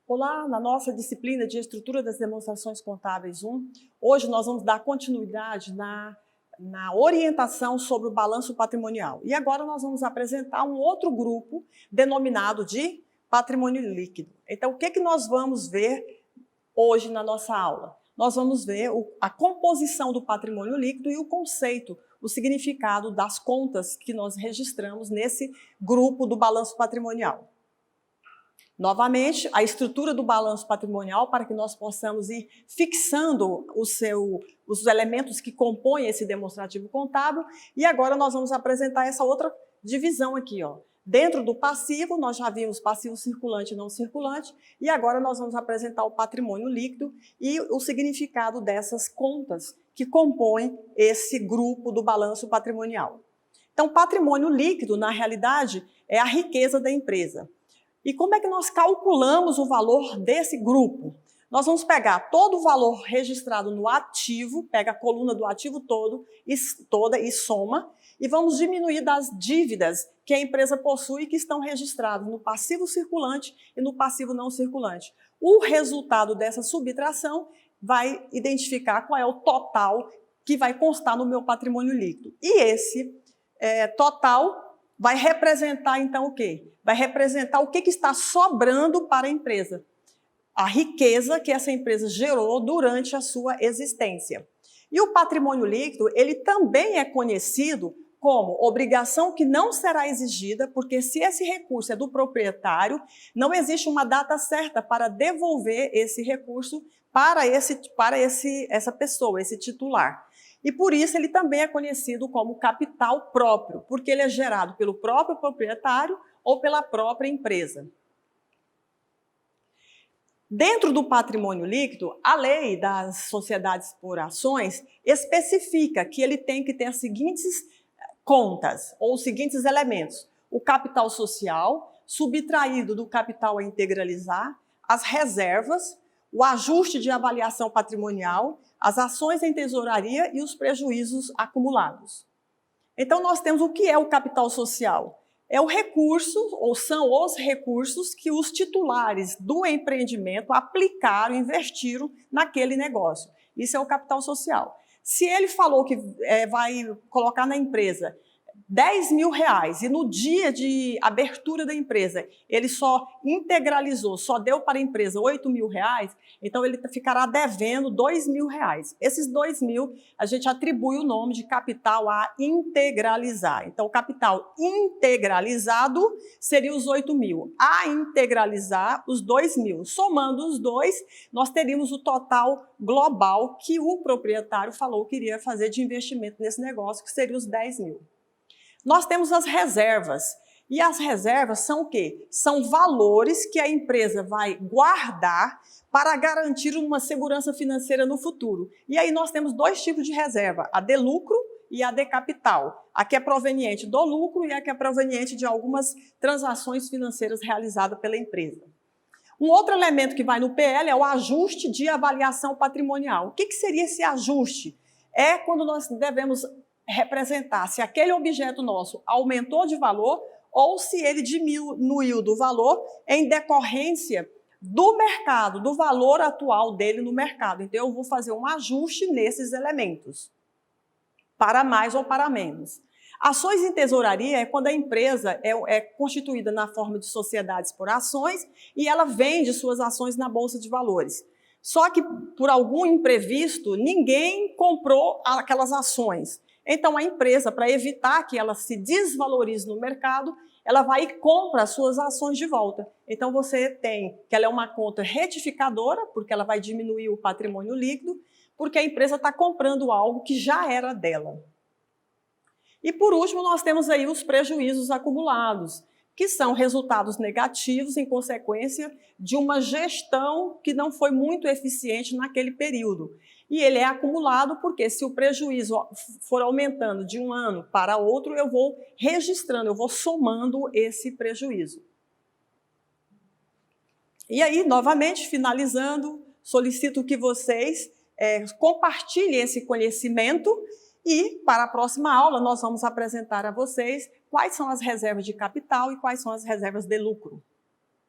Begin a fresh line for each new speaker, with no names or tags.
Olá, na nossa disciplina de Estrutura das Demonstrações Contábeis 1, hoje nós vamos dar continuidade na orientação sobre o balanço patrimonial. E agora nós vamos apresentar um outro grupo denominado de patrimônio líquido. Então, o que nós vamos ver hoje na nossa aula? Nós vamos ver a composição do patrimônio líquido e o conceito, o significado das contas que nós registramos nesse grupo do balanço patrimonial. Novamente, a estrutura do balanço patrimonial para que nós possamos ir fixando os elementos que compõem esse demonstrativo contábil. E agora nós vamos apresentar essa outra divisão aqui, ó. Dentro do passivo, nós já vimos passivo circulante e não circulante, e agora nós vamos apresentar o patrimônio líquido e o significado dessas contas que compõem esse grupo do balanço patrimonial. Então, patrimônio líquido, na realidade, é a riqueza da empresa. E como é que nós calculamos o valor desse grupo? Nós vamos pegar todo o valor registrado no ativo, pega a coluna do ativo toda e soma, e vamos diminuir das dívidas que a empresa possui e que estão registradas no passivo circulante e no passivo não circulante. O resultado dessa subtração vai identificar qual é o total que vai constar no meu patrimônio líquido. E esse total vai representar, então, o quê? Vai representar o que está sobrando para a empresa. A riqueza que essa empresa gerou durante a sua existência. E o patrimônio líquido, ele também é conhecido como obrigação que não será exigida, porque se esse recurso é do proprietário, não existe uma data certa para devolver esse recurso para essa pessoa, esse titular. E por isso ele também é conhecido como capital próprio, porque ele é gerado pelo próprio proprietário ou pela própria empresa. Dentro do patrimônio líquido, a lei das sociedades por ações especifica que ele tem que ter as seguintes contas, ou os seguintes elementos: o capital social, subtraído do capital a integralizar, as reservas, o ajuste de avaliação patrimonial, as ações em tesouraria e os prejuízos acumulados. Então, nós temos o que é o capital social. É o recurso, ou são os recursos que os titulares do empreendimento aplicaram, investiram naquele negócio. Isso é o capital social. Se ele falou que vai colocar na empresa R$10.000 e no dia de abertura da empresa ele só integralizou, só deu para a empresa R$8.000, então ele ficará devendo R$2.000. Esses R$2.000 a gente atribui o nome de capital a integralizar. Então o capital integralizado seria os R$8.000, a integralizar os R$2.000. Somando os dois, nós teríamos o total global que o proprietário falou que iria fazer de investimento nesse negócio, que seria os R$10.000. Nós temos as reservas. E as reservas são o quê? São valores que a empresa vai guardar para garantir uma segurança financeira no futuro. E aí nós temos dois tipos de reserva, a de lucro e a de capital. A que é proveniente do lucro e a que é proveniente de algumas transações financeiras realizadas pela empresa. Um outro elemento que vai no PL é o ajuste de avaliação patrimonial. O que seria esse ajuste? É quando nós devemos representar se aquele objeto nosso aumentou de valor ou se ele diminuiu do valor em decorrência do mercado, do valor atual dele no mercado. Então, eu vou fazer um ajuste nesses elementos, para mais ou para menos. Ações em tesouraria é quando a empresa é constituída na forma de sociedades por ações e ela vende suas ações na Bolsa de Valores. Só que, por algum imprevisto, ninguém comprou aquelas ações. Então, a empresa, para evitar que ela se desvalorize no mercado, ela vai e compra as suas ações de volta. Então, você tem que ela é uma conta retificadora, porque ela vai diminuir o patrimônio líquido, porque a empresa está comprando algo que já era dela. E, por último, nós temos aí os prejuízos acumulados, que são resultados negativos em consequência de uma gestão que não foi muito eficiente naquele período. E ele é acumulado porque se o prejuízo for aumentando de um ano para outro, eu vou registrando, eu vou somando esse prejuízo. E aí, novamente, finalizando, solicito que vocês compartilhem esse conhecimento e, para a próxima aula, nós vamos apresentar a vocês quais são as reservas de capital e quais são as reservas de lucro.